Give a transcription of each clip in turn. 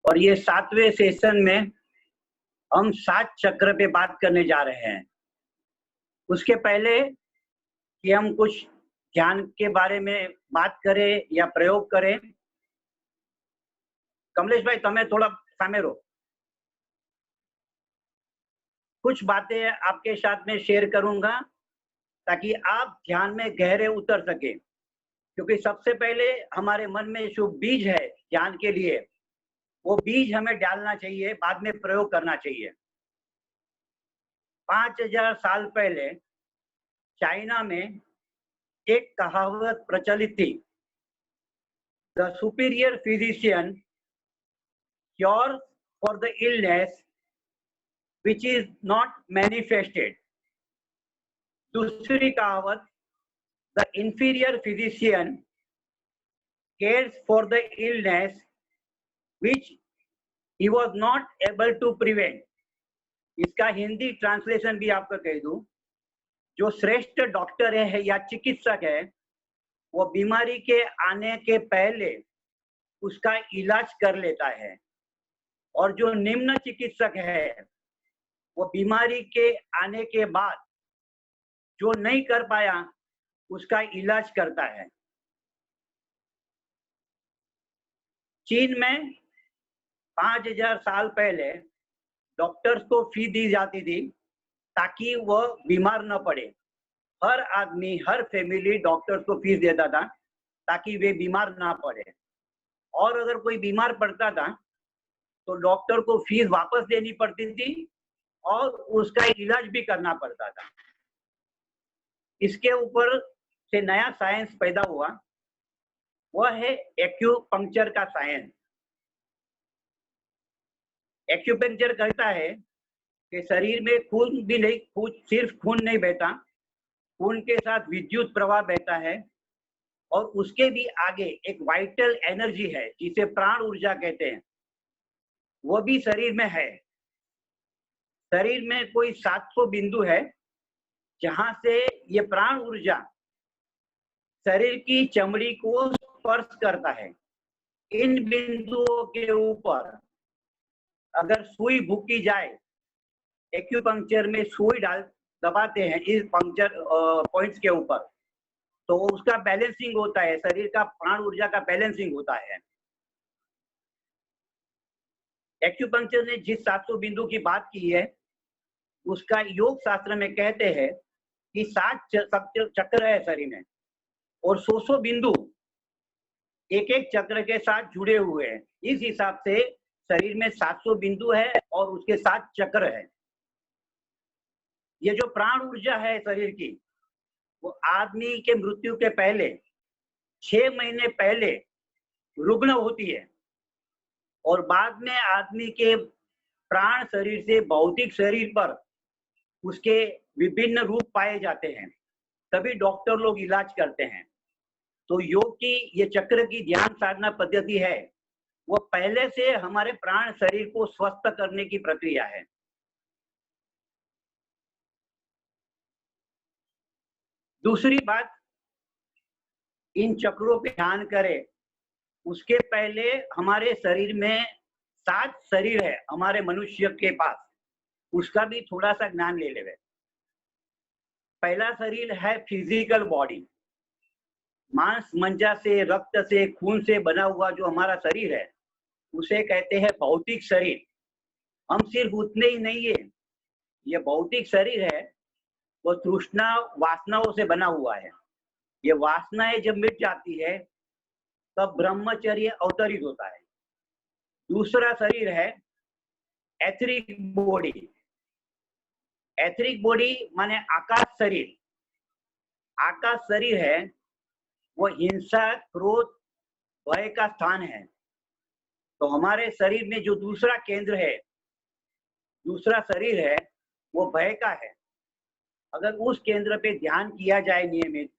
और ये 7वें सेशन में हम 7 चक्र पे बात करने जा रहे हैं। उसके पहले कि हम कुछ ध्यान के बारे में बात करें या प्रयोग करें, कमलेश भाई तमें थोड़ा सामने रहो। कुछ बातें आपके साथ में शेयर करूंगा ताकि आप ध्यान में गहरे उतर सके, क्योंकि सबसे पहले हमारे मन में जो बीज है ध्यान के लिए, वो बीज हमें डालना चाहिए, बाद में प्रयोग करना चाहिए। 5000 साल पहले चाइना में एक कहावत प्रचलित थी, the superior physician cure for the illness which is not manifested. दूसरी कहावत, the inferior physician cares for the illness which he was not able to prevent। इसका हिंदी ट्रांसलेशन भी आपको कह दूं, जो श्रेष्ठ डॉक्टर है या चिकित्सक है, वो बीमारी के आने के पहले उसका इलाज कर लेता है, और जो निम्न चिकित्सक है वो बीमारी के आने के बाद जो नहीं कर पाया उसका इलाज करता है। चीन में 5000 साल पहले डॉक्टर्स को फी दी जाती थी ताकि वह बीमार न पड़े। हर आदमी, हर फैमिली डॉक्टर्स को फीस देता था ताकि वे बीमार ना पड़े, और अगर कोई बीमार पड़ता था तो डॉक्टर को फीस वापस देनी पड़ती थी और उसका इलाज भी करना पड़ता था। इसके ऊपर से नया साइंस पैदा हुआ, वह है एक्यूपंक्चर का साइंस। एक्यूपंक्चर कहता है कि शरीर में खून भी नहीं, सिर्फ खून नहीं बहता, खून के साथ विद्युत प्रवाह बहता है, और उसके भी आगे एक वाइटल एनर्जी है जिसे प्राण ऊर्जा कहते हैं, वो भी शरीर में है। शरीर में कोई 700 बिंदु है जहां से ये प्राण ऊर्जा शरीर की चमड़ी को स्पर्श करता है। इन बिंदुओं के ऊपर अगर सुई भूकी जाए, एक्यूपंक्चर में सुई दबाते हैं इस पंक्चर पॉइंट्स के ऊपर, तो उसका बैलेंसिंग होता है, शरीर का प्राण ऊर्जा का बैलेंसिंग होता है। एक्यूपंक्चर ने जिस 700 बिंदु की बात की है, उसका योग शास्त्र में कहते हैं कि 7 चक्र है शरीर में, और 100 बिंदु एक एक चक्र के साथ जुड़े हुए हैं। इस हिसाब से शरीर में 700 बिंदु है और उसके 7 चक्र है। ये जो प्राण ऊर्जा है शरीर की, वो आदमी के मृत्यु के पहले 6 महीने पहले रुग्ण होती है, और बाद में आदमी के प्राण शरीर से भौतिक शरीर पर उसके विभिन्न रूप पाए जाते हैं, तभी डॉक्टर लोग इलाज करते हैं। तो योग की ये चक्र की ध्यान साधना पद्धति है, वो पहले से हमारे प्राण शरीर को स्वस्थ करने की प्रक्रिया है। दूसरी बात, इन चक्रों पे ध्यान करें उसके पहले हमारे शरीर में 7 शरीर है हमारे मनुष्य के पास, उसका भी थोड़ा सा ज्ञान ले लेवे। पहला शरीर है फिजिकल बॉडी, मांस मज्जा से, रक्त से, खून से बना हुआ जो हमारा शरीर है उसे कहते हैं भौतिक शरीर। हम सिर्फ उतने ही नहीं है, ये भौतिक शरीर है वो तृष्णा वासनाओं से बना हुआ है। ये वासनाएं जब मिट जाती है तब ब्रह्मचर्य अवतरित होता है। दूसरा शरीर है एथरिक बॉडी। एथरिक बॉडी माने आकाश शरीर। आकाश शरीर है वो हिंसा, क्रोध, भय का स्थान है। तो हमारे शरीर में जो दूसरा केंद्र है, दूसरा शरीर है, वो भय का है। अगर उस केंद्र पे ध्यान किया जाए नियमित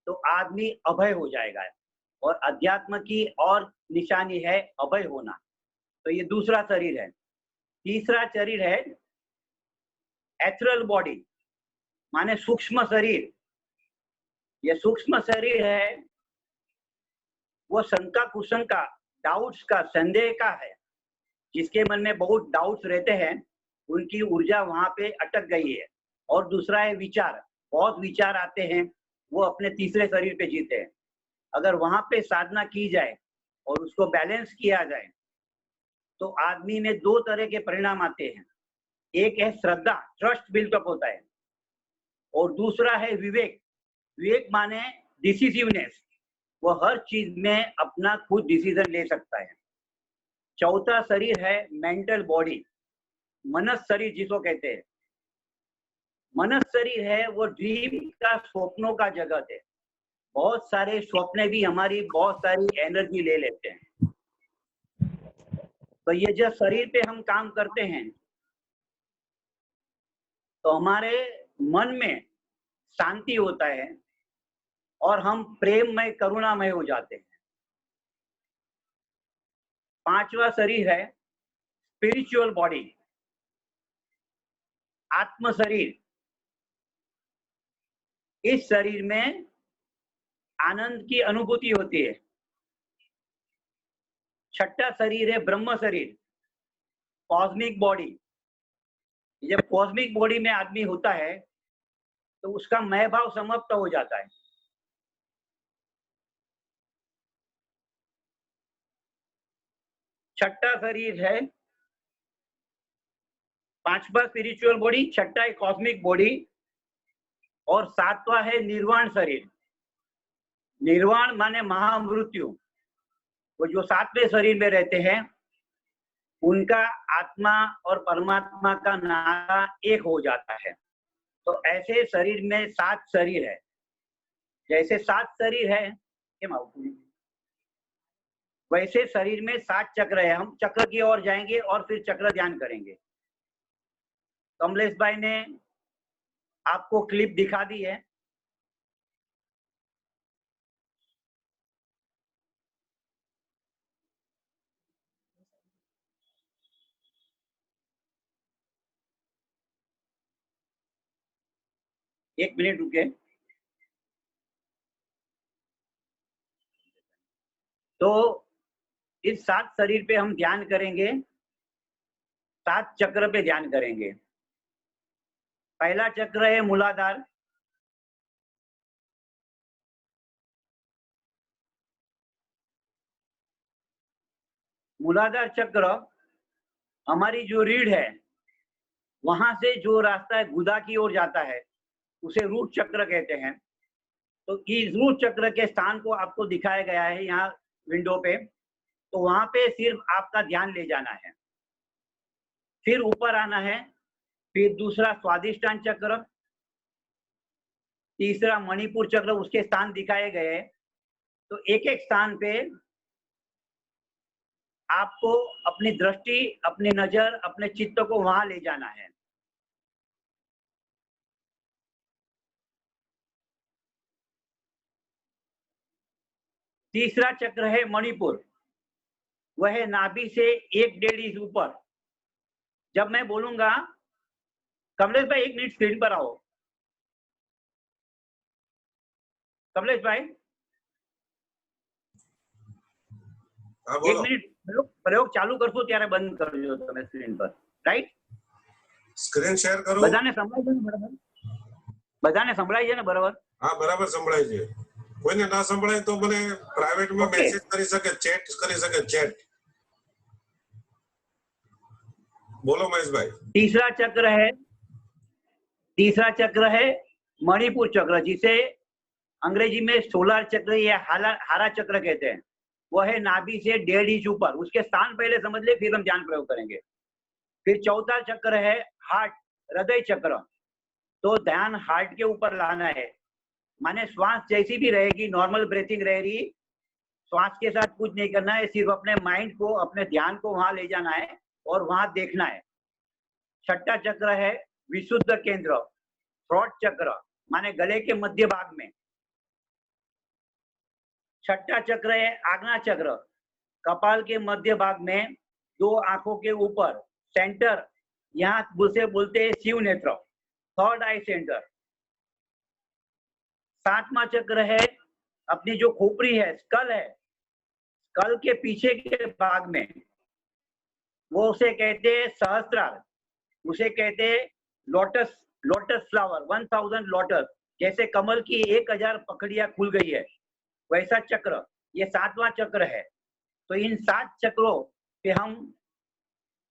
तो आदमी अभय हो जाएगा, और अध्यात्म की और निशानी है अभय होना। तो ये दूसरा शरीर है। तीसरा शरीर है एथरल बॉडी माने सूक्ष्म शरीर। ये सूक्ष्म शरीर है वो शंका कुशंका, डाउट्स का, संदेह का है। जिसके मन में बहुत डाउट्स रहते हैं, उनकी ऊर्जा वहां पे अटक गई है। और दूसरा है विचार, बहुत विचार आते हैं, वो अपने तीसरे शरीर पे जीते हैं। अगर वहां पे साधना की जाए और उसको बैलेंस किया जाए तो आदमी में दो तरह के परिणाम आते हैं। एक है श्रद्धा, ट्रस्ट बिल्डअप होता है, और दूसरा है विवेक। विवेक माने डिसिसिवनेस, वो हर चीज में अपना खुद डिसीजन ले सकता है। चौथा शरीर है मेंटल बॉडी, मनस शरीर जिसको कहते हैं। मनस शरीर है वो ड्रीम का, स्वप्नों का जगत है। बहुत सारे स्वप्न भी हमारी बहुत सारी एनर्जी ले लेते हैं। तो ये जब शरीर पे हम काम करते हैं तो हमारे मन में शांति होता है और हम प्रेममय, करुणामय हो जाते हैं। पांचवा शरीर है स्पिरिचुअल बॉडी, आत्म शरीर। इस शरीर में आनंद की अनुभूति होती है। छठा शरीर है ब्रह्म शरीर, कॉस्मिक बॉडी। जब कॉस्मिक बॉडी में आदमी होता है तो उसका मैं भाव समाप्त हो जाता है। छठा शरीर है, पांचवा स्पिरिचुअल बॉडी, छठा है कॉस्मिक बॉडी, और सातवां है निर्वाण शरीर। निर्वाण माने महामृत्यु। वो जो सातवें शरीर में रहते हैं उनका आत्मा और परमात्मा का नाता एक हो जाता है। तो ऐसे शरीर में 7 शरीर है। जैसे 7 शरीर है वैसे शरीर में 7 चक्र है। हम चक्र की ओर जाएंगे और फिर चक्र ध्यान करेंगे। कमलेश भाई ने आपको क्लिप दिखा दी है। एक मिनट रुके। तो इस 7 शरीर पे हम ध्यान करेंगे, 7 चक्र पे ध्यान करेंगे। पहला चक्र है मूलाधार, मूलाधार चक्र हमारी जो रीढ़ है वहां से जो रास्ता गुदा की ओर जाता है उसे रूट चक्र कहते हैं। तो इस रूट चक्र के स्थान को आपको दिखाया गया है यहाँ विंडो पे। तो वहां पे सिर्फ आपका ध्यान ले जाना है, फिर ऊपर आना है, फिर दूसरा स्वादिष्टान चक्र, तीसरा मणिपुर चक्र, उसके स्थान दिखाए गए हैं। तो एक एक स्थान पे आपको अपनी दृष्टि, अपनी नजर, अपने चित्त को वहां ले जाना है। तीसरा चक्र है मणिपुर, वह है नाभि से 1-1.5 इंच ऊपर। जब मैं बोलूंगा, कमलेश भाई 1 मिनट स्क्रीन पर आओ। कमलेश भाई 1 मिनट प्रयोग चालू करशो त्यारे बंद करजो તમે સ્ક્રીન પર, રાઈટ? સ્ક્રીન શેર કરો। બધાને સંભળાય છે ને બરાબર? બધાને સંભળાય છે ને બરાબર? હા બરાબર સંભળાય છે। કોઈને ના સંભળાય તો મને પ્રાઇવેટમાં મેસેજ કરી શકે, ચેટ કરી શકે, ચેટ। बोलो महेश भाई। तीसरा चक्र है मणिपुर चक्र, जिसे अंग्रेजी में सोलर चक्र या हारा चक्र कहते हैं। वह है नाभि से 1.5 इंच ऊपर। उसके स्थान पहले समझ ले, फिर हम ध्यान प्रयोग करेंगे। फिर चौथा चक्र है हार्ट, हृदय चक्र। तो ध्यान हार्ट के ऊपर लाना है, माने श्वास जैसी भी रहेगी, नॉर्मल ब्रीथिंग रह रही, श्वास के साथ कुछ नहीं करना है, सिर्फ अपने माइंड को, अपने ध्यान को वहां ले जाना है और वहां देखना है। छठा चक्र है विशुद्ध केंद्र, थ्रोट चक्र, माने गले के मध्य भाग में। छठा चक्र है आज्ञा चक्र, कपाल के मध्य भाग में, 2 आंखों के ऊपर, सेंटर, यहाँ उसे बोलते हैं शिव नेत्र, थर्ड आई सेंटर। सातवां चक्र है अपनी जो खोपड़ी है, स्कल है, स्कल के पीछे के भाग में, वो उसे कहते हैं सहस्त्रार, उसे कहते हैं लोटस, लोटस फ्लावर, 1000 लोटस। जैसे कमल की 1000 पकड़ियां खुल गई है, वैसा चक्र, ये 7वां चक्र है। तो इन 7 चक्रों पे हम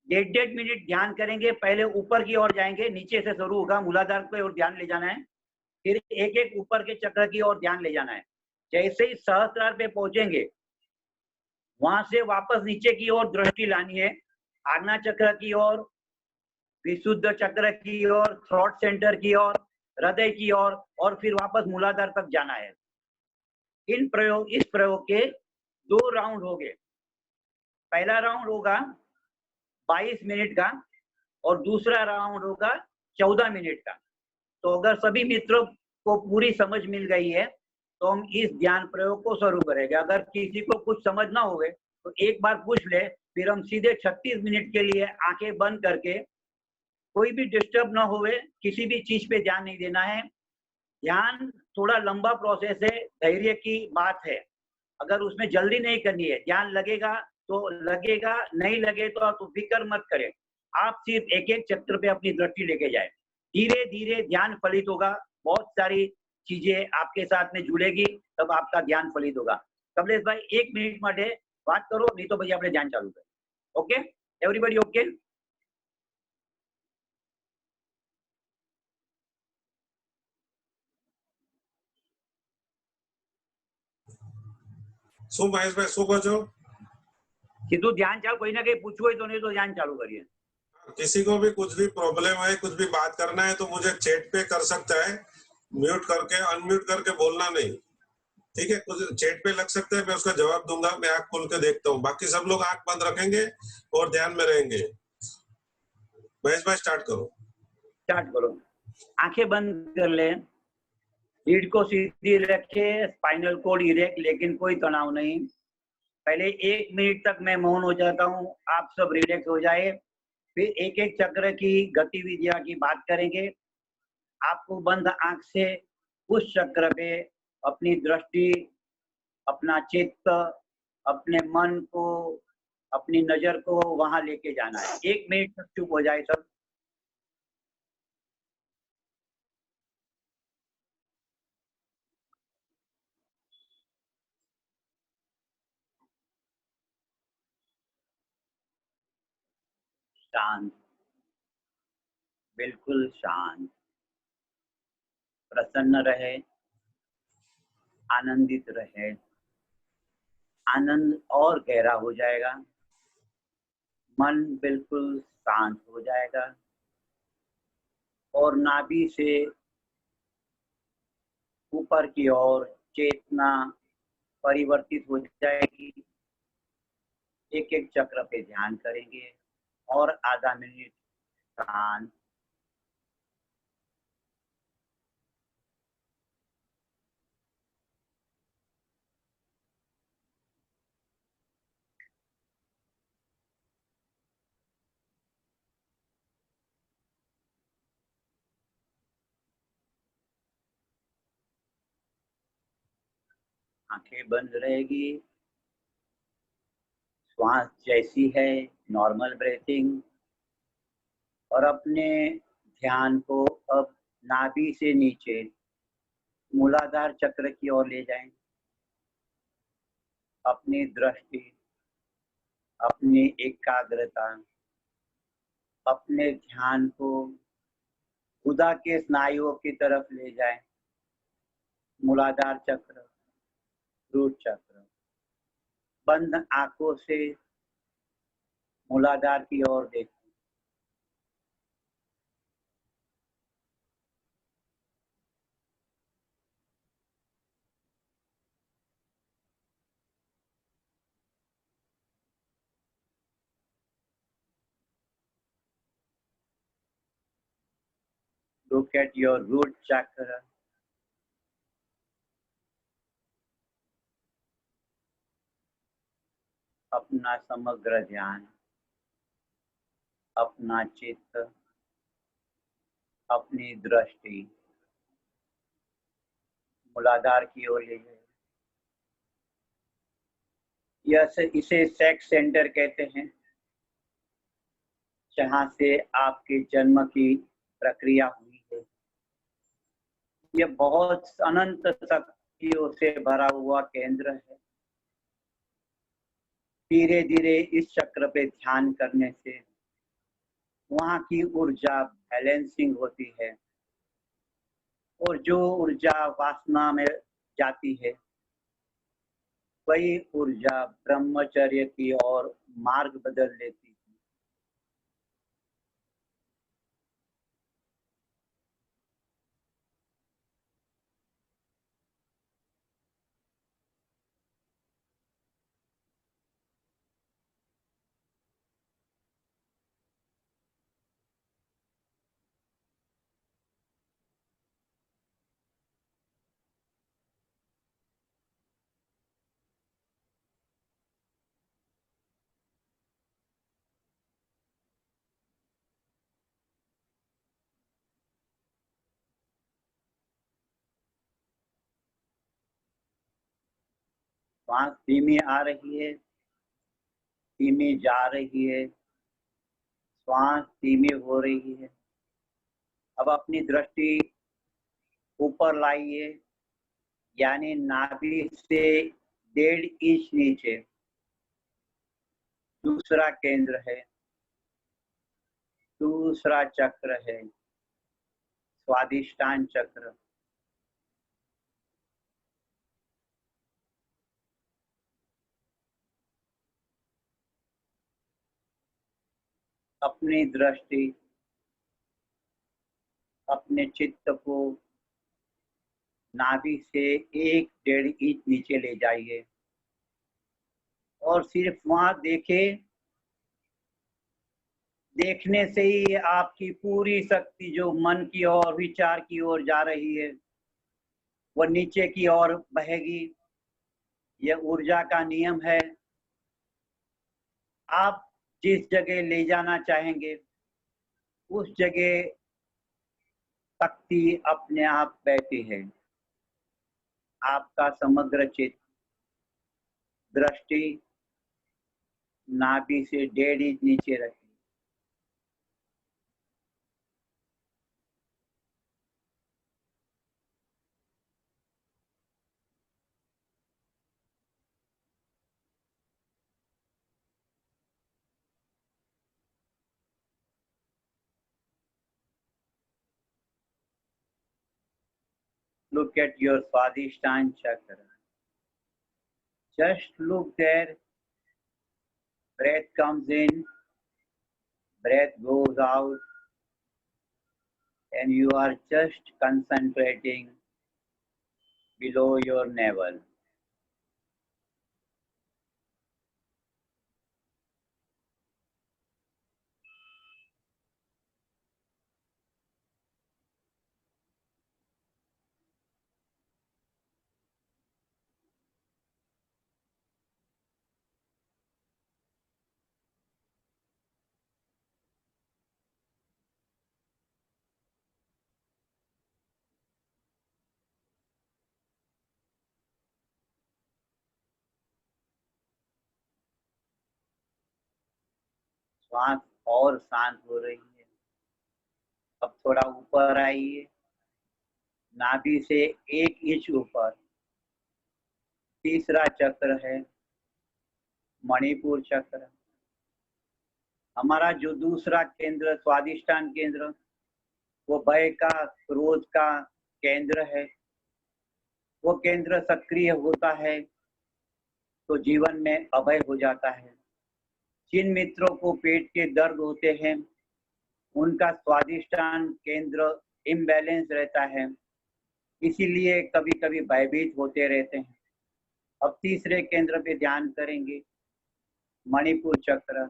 1.5 मिनट ध्यान करेंगे। पहले ऊपर की ओर जाएंगे, नीचे से शुरू होगा, मूलाधार की ओर ध्यान ले जाना है, फिर एक एक ऊपर के चक्र की ओर ध्यान ले जाना है। जैसे ही सहस्त्रार पे पहुंचेंगे, वहां से वापस नीचे की ओर दृष्टि लानी है, आज्ञा चक्र की ओर, विशुद्ध चक्र की ओर, थ्रॉट सेंटर की ओर, हृदय की ओर, और फिर वापस मूलाधार तक जाना है। इस प्रयोग के 2 राउंड हो गए। पहला राउंड होगा 22 मिनट का और दूसरा राउंड होगा 14 मिनट का। तो अगर सभी मित्रों को पूरी समझ मिल गई है तो हम इस ध्यान प्रयोग को शुरू करेंगे। अगर किसी को कुछ समझ ना होवे तो एक बार पूछ ले, फिर हम सीधे 36 मिनट के लिए आंखें बंद करके, कोई भी डिस्टर्ब ना होवे, किसी भी चीज पे ध्यान नहीं देना है। ध्यान थोड़ा लंबा प्रोसेस है, धैर्य की बात है। अगर उसमें जल्दी नहीं करनी है, ध्यान लगेगा तो लगेगा, नहीं लगे तो फिक्र मत करें। आप सिर्फ एक एक चक्र पे अपनी दृष्टि लेके जाए, धीरे धीरे ध्यान फलित होगा। बहुत सारी चीजें आपके साथ में जुड़ेगी, तब आपका ध्यान फलित होगा। कमलेश भाई 1 मिनट માટે बात करो, नहीं तो भैया अपने ध्यान चालू करें। Okay, everybody okay? શું મહેશભાઈ શું કહો છો? સીધું ध्यान चालू, कोई ना कहीं पूछવું હોય तो, नहीं तो ध्यान चालू करिए। किसी को भी कुछ भी प्रॉब्लम है, कुछ भी बात करना है तो मुझे चैट पे कर सकता है, म्यूट करके, अनम्यूट करके बोलना नहीं, ठीक है? कुछ चैट पे लग सकता है, मैं उसका जवाब दूंगा, मैं आंख खोल के देखता हूँ। बाकी सब लोग आंख बंद रखेंगे और ध्यान में रहेंगे। महेश भाई स्टार्ट करो। स्टार्ट करो। आंखें बंद कर ले, रीढ़ को सीधी रखे, स्पाइनल कोड इरेक्ट, लेकिन कोई तनाव नहीं। पहले 1 मिनट तक मैं मौन हो जाता हूँ, आप सब रिलैक्स हो जाए। फिर एक एक चक्र की गतिविधियां की बात करेंगे। आपको बंद आंख से उस चक्र पे अपनी दृष्टि, अपना चित्त, अपने मन को, अपनी नजर को वहां लेके जाना है। 1 मिनट तक चुप हो जाए सब। शांत, बिल्कुल शांत, प्रसन्न रहे, आनंदित रहे। आनंद और गहरा हो जाएगा, मन बिल्कुल शांत हो जाएगा और नाभि से ऊपर की ओर चेतना परिवर्तित हो जाएगी। एक एक चक्र पे ध्यान करेंगे और आधा मिनट शांत। आंखें बंद रहेगी, श्वास जैसी है नॉर्मल ब्रीथिंग, और अपने ध्यान को अब नाभि से नीचे मूलाधार चक्र की ओर ले जाएं। अपनी दृष्टि, अपनी एकाग्रता, अपने ध्यान को गुदा के स्नायुओं की तरफ ले जाएं। मूलाधार चक्र, रूट चक्र। बंद आंखों से मूलाधार की ओर देखें। Look at your root chakra. अपना समग्र ध्यान, अपना चित्त, अपनी दृष्टि मूलाधार की ओर ले जाए। इसे सेक्स सेंटर कहते हैं। जहाँ से आपके जन्म की प्रक्रिया हुई है। ये बहुत अनंत शक्तियों से भरा हुआ केंद्र है। धीरे धीरे इस चक्र पे ध्यान करने से वहाँ की ऊर्जा बैलेंसिंग होती है और जो ऊर्जा वासना में जाती है वही ऊर्जा ब्रह्मचर्य की ओर मार्ग बदल लेती है। सांस धीमी आ रही है, धीमी जा रही है, श्वास धीमी हो रही है। अब अपनी दृष्टि ऊपर लाइए, यानी नाभि से 1.5 इंच नीचे दूसरा केंद्र है, दूसरा चक्र है स्वादिष्टान चक्र। अपनी दृष्टि अपने चित्त को नाभि से 1-1.5 इंच नीचे ले जाइए और सिर्फ वहां देखे। देखने से ही आपकी पूरी शक्ति जो मन की ओर विचार की ओर जा रही है वो नीचे की ओर बहेगी। यह ऊर्जा का नियम है। आप जिस जगह ले जाना चाहेंगे उस जगह शक्ति अपने आप बहती है। आपका समग्र चित्त दृष्टि नाभि से 1.5 इंच नीचे रखिए। Look at your Swadhisthana chakra. Just look there. Breath comes in, breath goes out, and you are just concentrating below your navel. श्वास और शांत हो रही है। अब थोड़ा ऊपर आइए, नाभि से 1 इंच ऊपर तीसरा चक्र है मणिपुर चक्र। हमारा जो दूसरा केंद्र स्वादिष्टान केंद्र वो भय का, क्रोध का केंद्र है। वो केंद्र सक्रिय होता है तो जीवन में अभय हो जाता है। जिन मित्रों को पेट के दर्द होते हैं उनका स्वादिष्टान केंद्र इम्बैलेंस रहता है, इसीलिए कभी कभी भयभीत होते रहते हैं। अब तीसरे केंद्र पे ध्यान करेंगे, मणिपुर चक्र।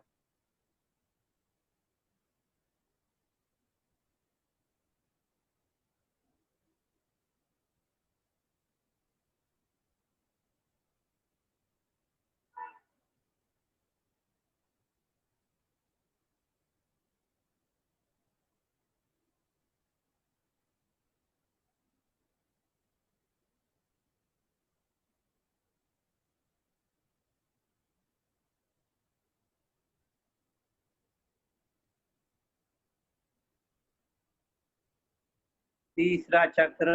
तीसरा चक्र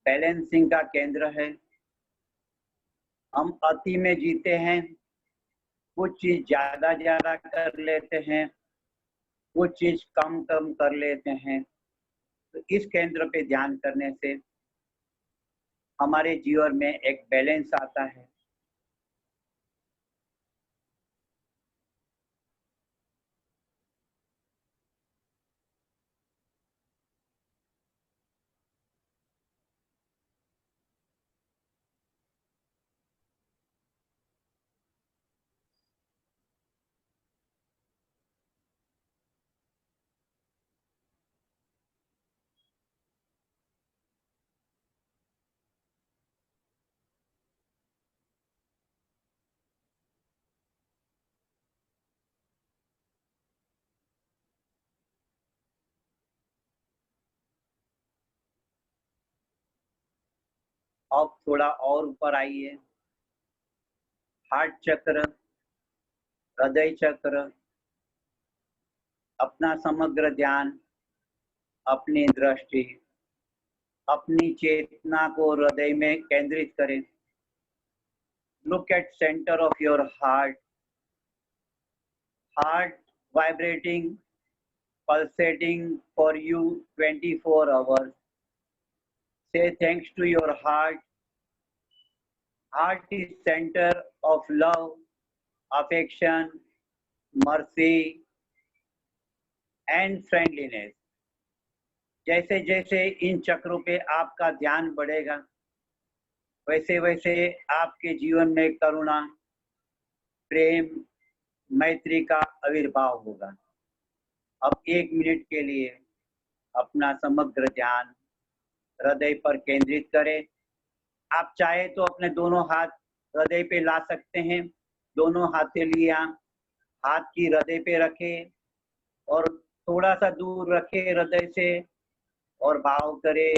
बैलेंसिंग का केंद्र है। हम अति में जीते हैं, कुछ चीज ज्यादा ज्यादा कर लेते हैं, कुछ चीज कम कम कर लेते हैं। तो इस केंद्र पे ध्यान करने से हमारे जीवन में एक बैलेंस आता है। अब थोड़ा और ऊपर आइए। हार्ट चक्र, हृदय चक्र, अपना समग्र ध्यान, अपनी दृष्टि, अपनी चेतना को हृदय में केंद्रित करें। Look at centre of your heart, heart vibrating, pulsating for you 24 hours. Say thanks to your heart. Heart is center of love, affection, mercy and friendliness. जैसे जैसे इन चक्रों पे आपका ध्यान बढ़ेगा, वैसे वैसे आपके जीवन में करुणा, प्रेम, मैत्री का आविर्भाव होगा। अब 1 मिनट के लिए अपना समग्र ध्यान हृदय पर केंद्रित करें। आप चाहे तो अपने दोनों हाथ हृदय पे ला सकते हैं। दोनों हथेलियां हाथ की हृदय पे रखें और थोड़ा सा दूर रखें हृदय से और भाव करें।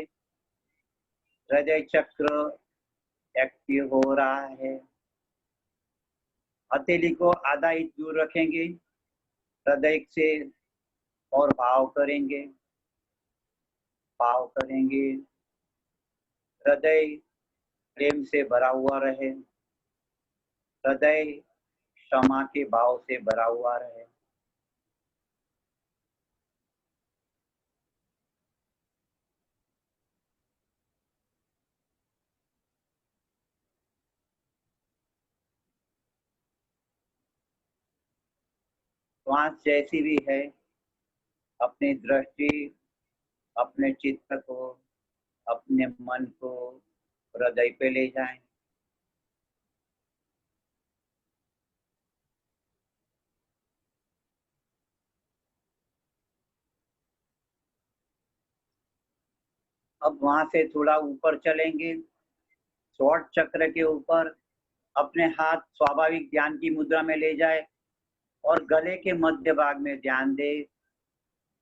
हृदय चक्र एक्टिव हो रहा है। हथेली को आधा इंच दूर रखेंगे हृदय से और भाव करेंगे। भाव करेंगे, हृदय प्रेम से भरा हुआ रहे, हृदय क्षमा के भाव से भरा हुआ रहे। श्वास जैसी भी है, अपनी दृष्टि, अपने चित्त को, अपने मन को हृदय पे ले जाएं। अब वहां से थोड़ा ऊपर चलेंगे, स्वर्ण चक्र के ऊपर। अपने हाथ स्वाभाविक ध्यान की मुद्रा में ले जाए और गले के मध्य भाग में ध्यान दे।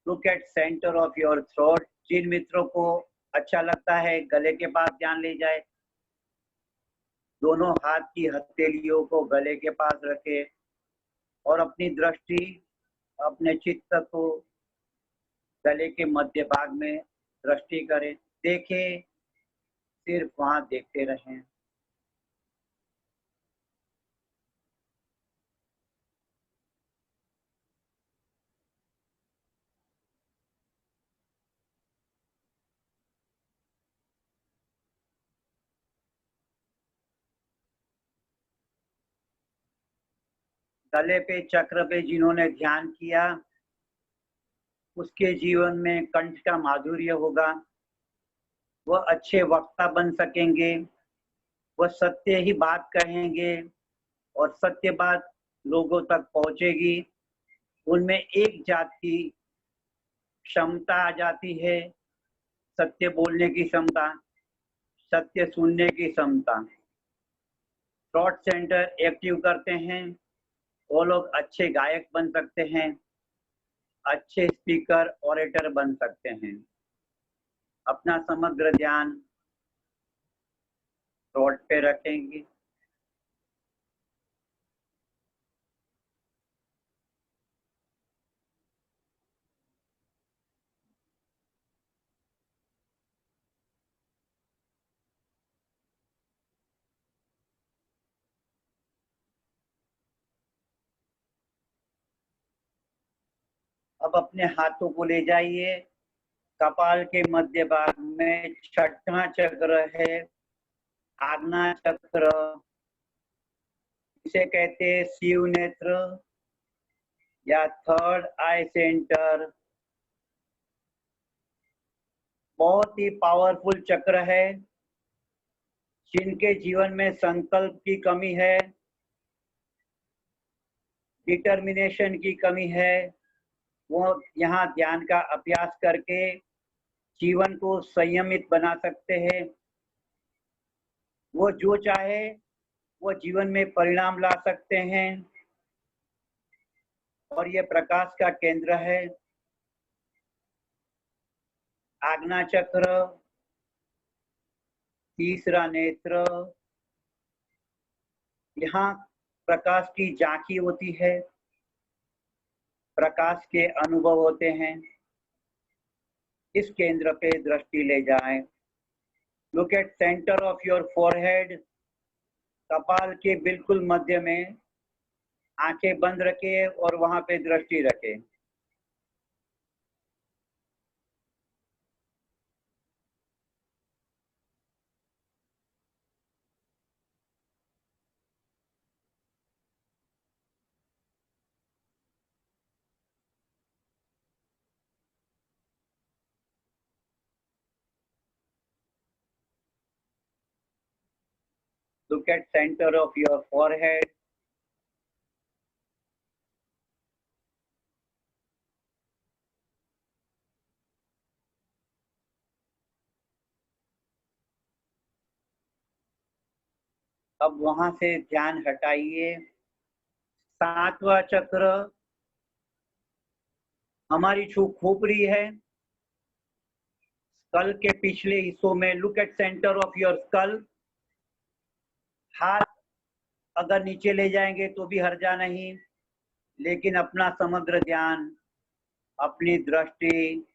Look at centre of your throat. जिन मित्रों को अच्छा लगता है गले के पास ध्यान ले जाए। दोनों हाथ की हथेलियों को गले के पास रखे और अपनी दृष्टि, अपने चित्त को गले के मध्य भाग में दृष्टि करें। देखें, सिर्फ वहां देखते रहें। गले पे चक्र पे जिन्होंने ध्यान किया, उसके जीवन में कंठ का माधुर्य होगा। वह अच्छे वक्ता बन सकेंगे। वह सत्य ही बात कहेंगे और सत्य बात लोगों तक पहुंचेगी। उनमें एक जात की क्षमता आ जाती है, सत्य बोलने की क्षमता, सत्य सुनने की क्षमता। थ्रॉट सेंटर एक्टिव करते हैं, वो लोग अच्छे गायक बन सकते हैं, अच्छे स्पीकर, ऑरेटर बन सकते हैं। अपना समग्र ध्यान थ्रॉट पे रखेंगे। अब अपने हाथों को ले जाइए कपाल के मध्य भाग में, छठा चक्र है आज्ञा चक्र, इसे कहते हैं शिव नेत्र या थर्ड आई सेंटर। बहुत ही पावरफुल चक्र है। जिनके जीवन में संकल्प की कमी है, डिटर्मिनेशन की कमी है, वो यहाँ ध्यान का अभ्यास करके जीवन को संयमित बना सकते हैं। वो जो चाहे वो जीवन में परिणाम ला सकते हैं। और ये प्रकाश का केंद्र है। आज्ञा चक्र, तीसरा नेत्र, यहाँ प्रकाश की झांकी होती है, प्रकाश के अनुभव होते हैं। इस केंद्र पे दृष्टि ले जाएं। Look at centre of your forehead, कपाल के बिल्कुल मध्य में आंखें बंद रखें और वहां पे दृष्टि रखें। Look at center of your forehead. अब वहां से ध्यान हटाइए। सातवां चक्र हमारी खोपड़ी है, स्कल के पिछले हिस्सों में। Look at centre of your skull. हाथ अगर नीचे ले जाएंगे तो भी हर्जा नहीं, लेकिन अपना समग्र ध्यान, अपनी दृष्टि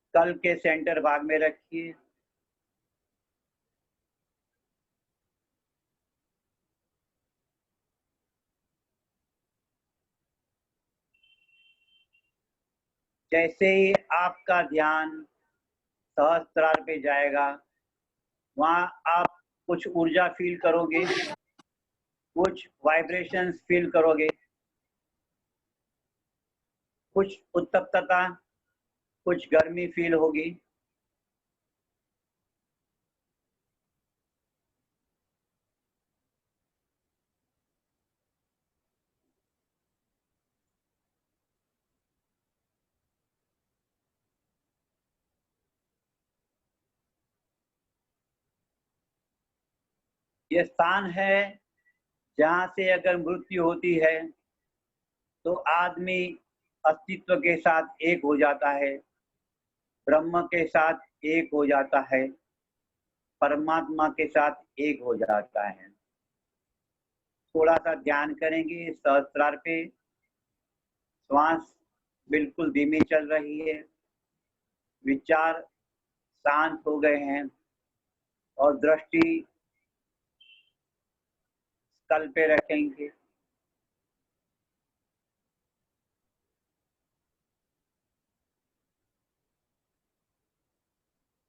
स्कल के सेंटर भाग में रखिए। जैसे ही आपका ध्यान सहस्त्रार पे जाएगा, वहां आप कुछ ऊर्जा फील करोगे, कुछ वाइब्रेशंस फील करोगे, कुछ उत्तप्तता, कुछ गर्मी फील होगी। ये स्थान है जहां से अगर मृत्यु होती है तो आदमी अस्तित्व के साथ एक हो जाता है, ब्रह्म के साथ एक हो जाता है, परमात्मा के साथ एक हो जाता है। थोड़ा सा ध्यान करेंगे सहस्त्रार पे। श्वास बिल्कुल धीमी चल रही है, विचार शांत हो गए हैं और दृष्टि स्कल पे रखेंगे।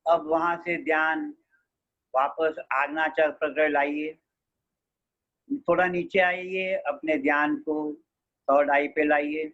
अब वहां से ध्यान वापस आज्ञा चक्र पर लाइए। थोड़ा नीचे आइए, अपने ध्यान को थर्ड आई पे लाइए।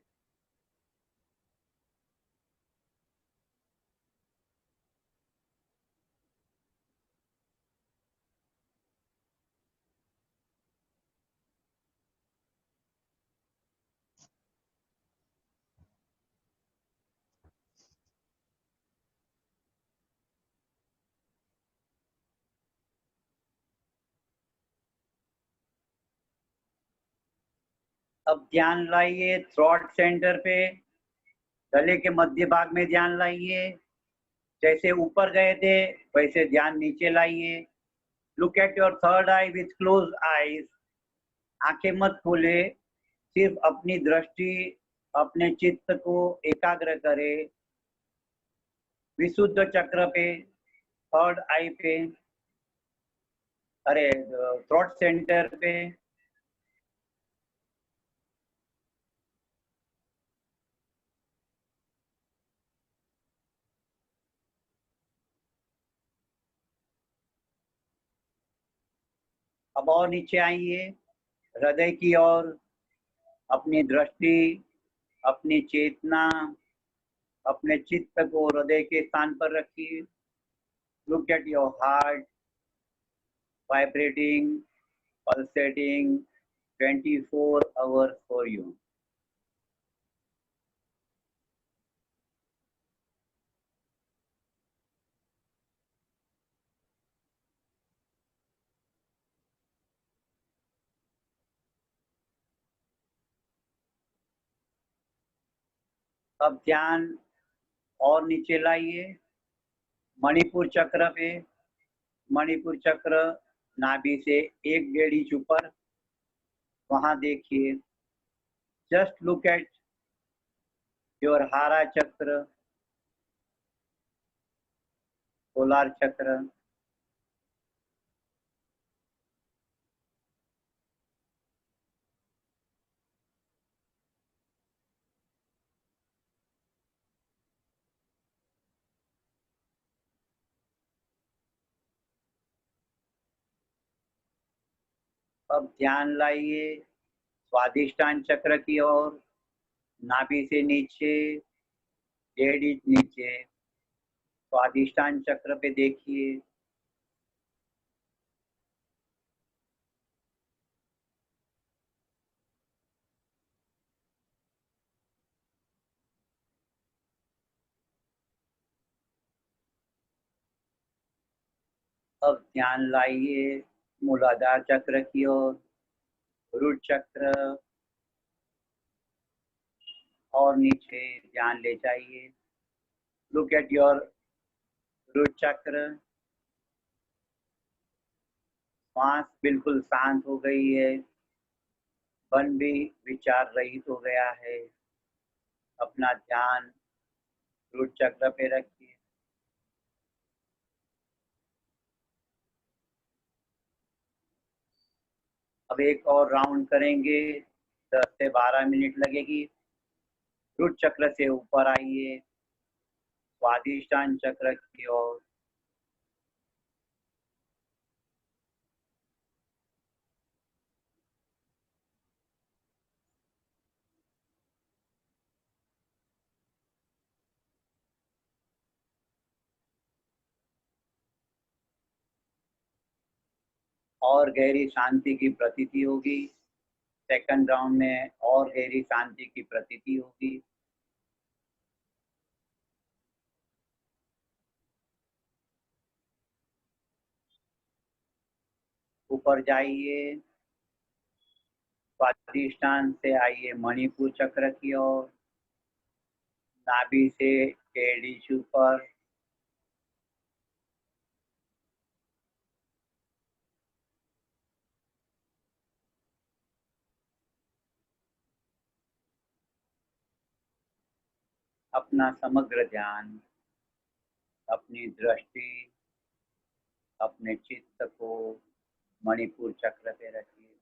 अब ध्यान लाइए थ्रॉट सेंटर पे, गले के मध्य भाग में ध्यान लाइए। जैसे ऊपर गए थे वैसे ध्यान नीचे लाइए। Look at your third I with close eyes. आंखें मत खोले, सिर्फ अपनी दृष्टि, अपने चित्त को एकाग्र करे विशुद्ध चक्र पे, थर्ड आई पे, अरे थ्रॉट सेंटर पे। अब और नीचे आइए, हृदय की ओर अपनी दृष्टि, अपनी चेतना, अपने चित्त को हृदय के स्थान पर रखिए। Look at your heart vibrating, pulsating 24 hours for you. अब ध्यान और नीचे लाइए, मणिपुर चक्र पे। मणिपुर चक्र नाभि से 1.5 इंच ऊपर, वहां देखिए। जस्ट लुक एट योर हारा चक्र, पोलार चक्र। अब ध्यान लाइए स्वादिष्टान चक्र की ओर, नाभि से नीचे 1.5 इंच नीचे स्वादिष्टान चक्र पे देखिए। अब ध्यान लाइए मूलाधार चक्र की ओर, रूट चक्र, और नीचे ध्यान ले जाइए। लुक एट योर रूट चक्र। श्वास बिल्कुल शांत हो गई है, मन भी विचार रहित हो गया है। अपना ध्यान रूट चक्र पे रखिए। अब एक और राउंड करेंगे, 10 से 12 मिनट लगेगी। रूट चक्र से ऊपर आइए स्वादिष्टान चक्र की ओर। और गहरी शांति की प्रतीति होगी। सेकंड राउंड में और गहरी शांति की प्रतीति होगी। ऊपर जाइए, स्वादिष्टान से आइए मणिपुर चक्र की ओर, नाभि से 1.5 इंच ऊपर। अपना समग्र ध्यान, अपनी दृष्टि, अपने चित्त को मणिपुर चक्र पे रखिए।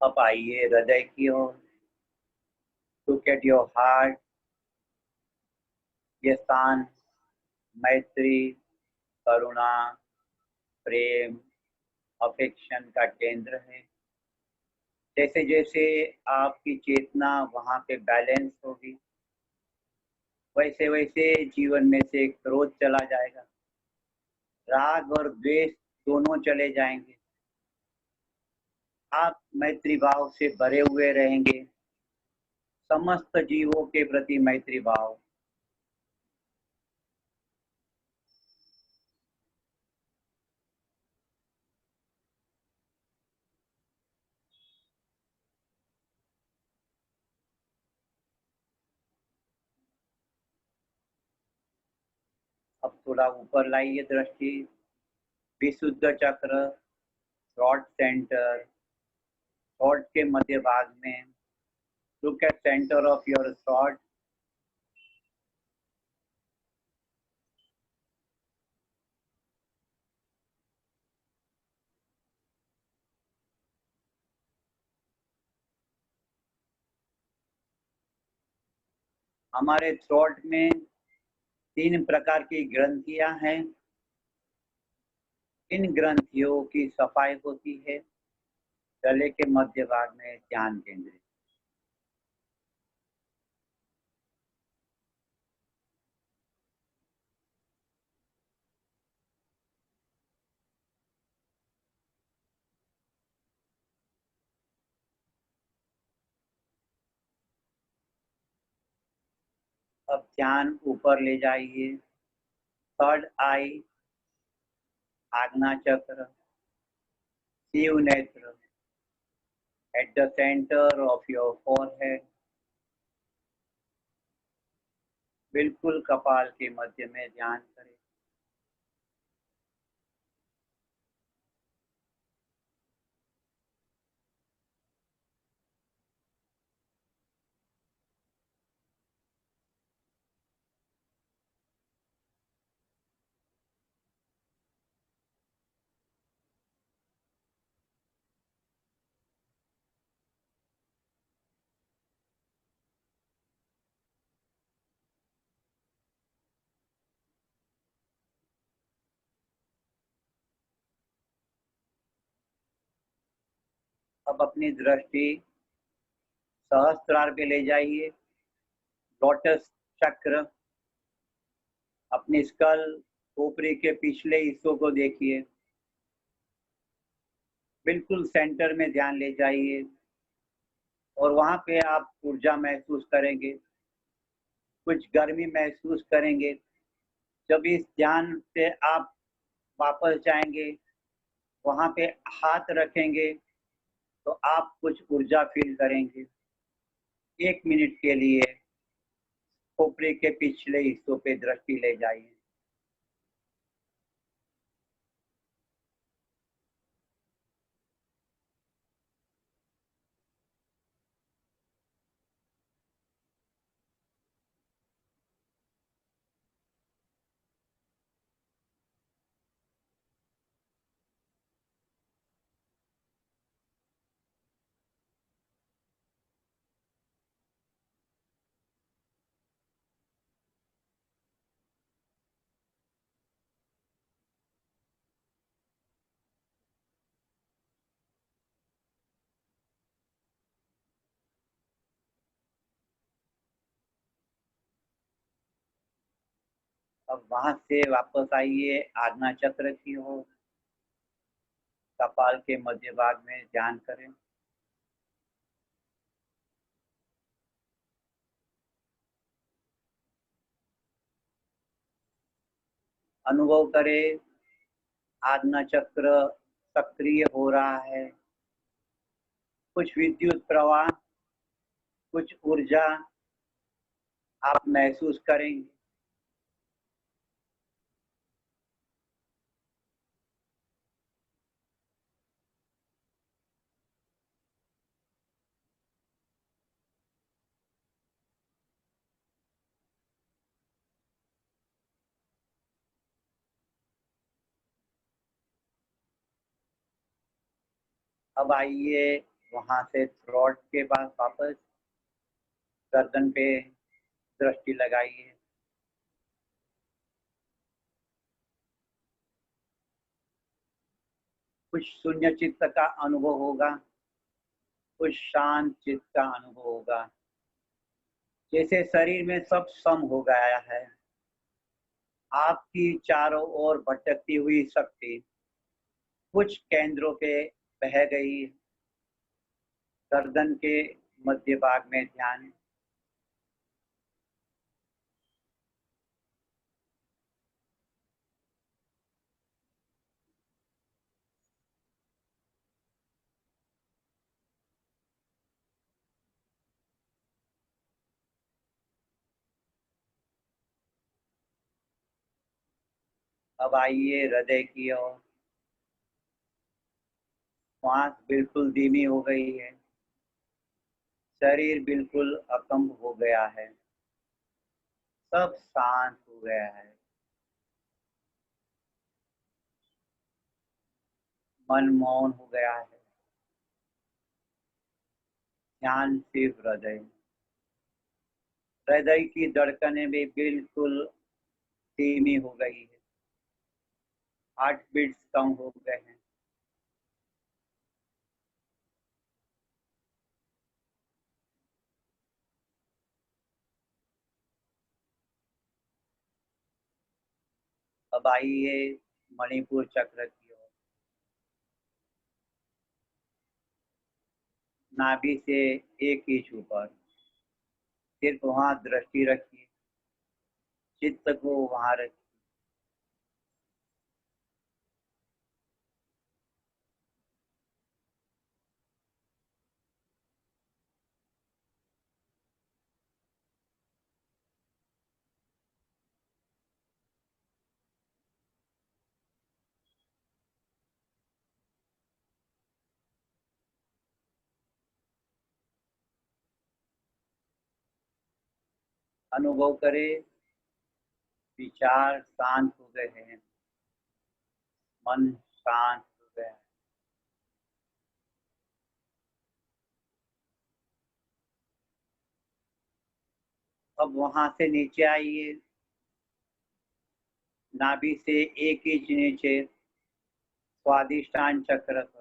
अब आइए हृदय की ओर। Look at your heart. ये स्थान मैत्री, करुणा, प्रेम, अफेक्शन का केंद्र है। जैसे जैसे आपकी चेतना वहां पे बैलेंस होगी, वैसे वैसे जीवन में से क्रोध चला जाएगा, राग और द्वेष दोनों चले जाएंगे। आप मैत्री भाव से भरे हुए रहेंगे, समस्त जीवों के प्रति मैत्री भाव। अब थोड़ा ऊपर लाइए दृष्टि, विशुद्ध चक्र, थ्रॉट सेंटर, थ्रॉट के मध्य भाग में। Look at centre of your throat. हमारे थ्रोट में 3 प्रकार की ग्रंथियां हैं। इन ग्रंथियों की सफाई होती है गले के मध्य भाग में ध्यान केंद्रित। अब ध्यान ऊपर ले जाइए। थर्ड आई, आज्ञा चक्र, शिव नेत्र, at the centre of your forehead, बिल्कुल कपाल के मध्य में ध्यान करें। अब अपनी दृष्टि सहस्त्रार पे ले जाइए। लोटस चक्र, अपनी स्कल, खोपड़ी के पिछले हिस्सों को देखिए। बिल्कुल सेंटर में ध्यान ले जाइए और वहां पे आप ऊर्जा महसूस करेंगे, कुछ गर्मी महसूस करेंगे। जब इस ध्यान से आप वापस जाएंगे, वहां पे हाथ रखेंगे तो आप कुछ ऊर्जा फील करेंगे। 1 मिनट के लिए खोपड़ी के पिछले हिस्सों पे दृष्टि ले जाइए। अब वहां से वापस आइए आज्ञा चक्र की ओर। कपाल के मध्य भाग में ध्यान करें। अनुभव करें आज्ञा चक्र सक्रिय हो रहा है। कुछ विद्युत प्रवाह, कुछ ऊर्जा आप महसूस करेंगे। अब आइए वहां से थ्रोट के पास वापस गर्दन पे दृष्टि लगाइए। कुछ शून्य चित्त का अनुभव होगा, कुछ शांत चित्त का अनुभव होगा, जैसे शरीर में सब सम हो गया है। आपकी चारों ओर भटकती हुई शक्ति कुछ केंद्रों पे बह गई। गर्दन के मध्य भाग में ध्यान। अब आइए हृदय की ओर। श्वास बिल्कुल धीमी हो गई है, शरीर बिल्कुल अकंप हो गया है, सब शांत हो गया है। मन मौन हो गया है। ध्यान सिर्फ हृदय। हृदय की धड़कनें भी बिल्कुल धीमी हो गई है, हार्ट बीट्स कम हो गए हैं। अब आइए मणिपुर चक्र की ओर। नाभि से 1 इंच ऊपर सिर्फ वहां दृष्टि रखिए, चित्त को वहां रखिए। अनुभव करें, विचार शांत हो गए हैं, मन शांत हो गया है। अब वहां से नीचे आइए, नाभि से 1 इंच नीचे स्वादिष्टान चक्र पर।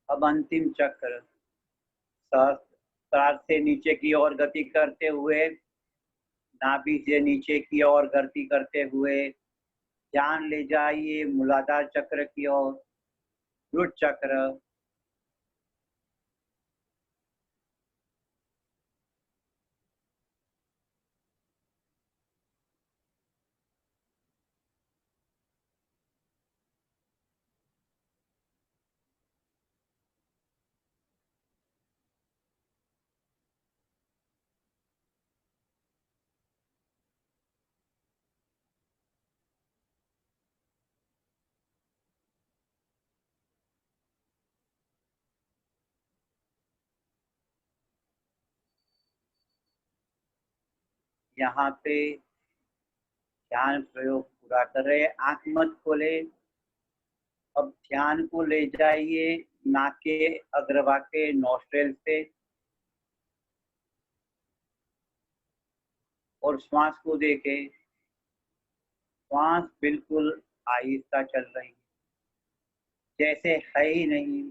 अब अंतिम चक्र सहस्त्रार से नीचे की ओर गति करते हुए, नाभि से नीचे की ओर गति करते हुए ध्यान ले जाइए मूलाधार चक्र की ओर, रुट चक्र। यहाँ पे ध्यान प्रयोग पूरा कर रहे, आंख मत खोले। अब ध्यान को ले जाइए नाक के अग्रभाग के नोस्ट्रेल से और श्वास को देखे। श्वास बिल्कुल आहिस्ता चल रही है, जैसे है ही नहीं,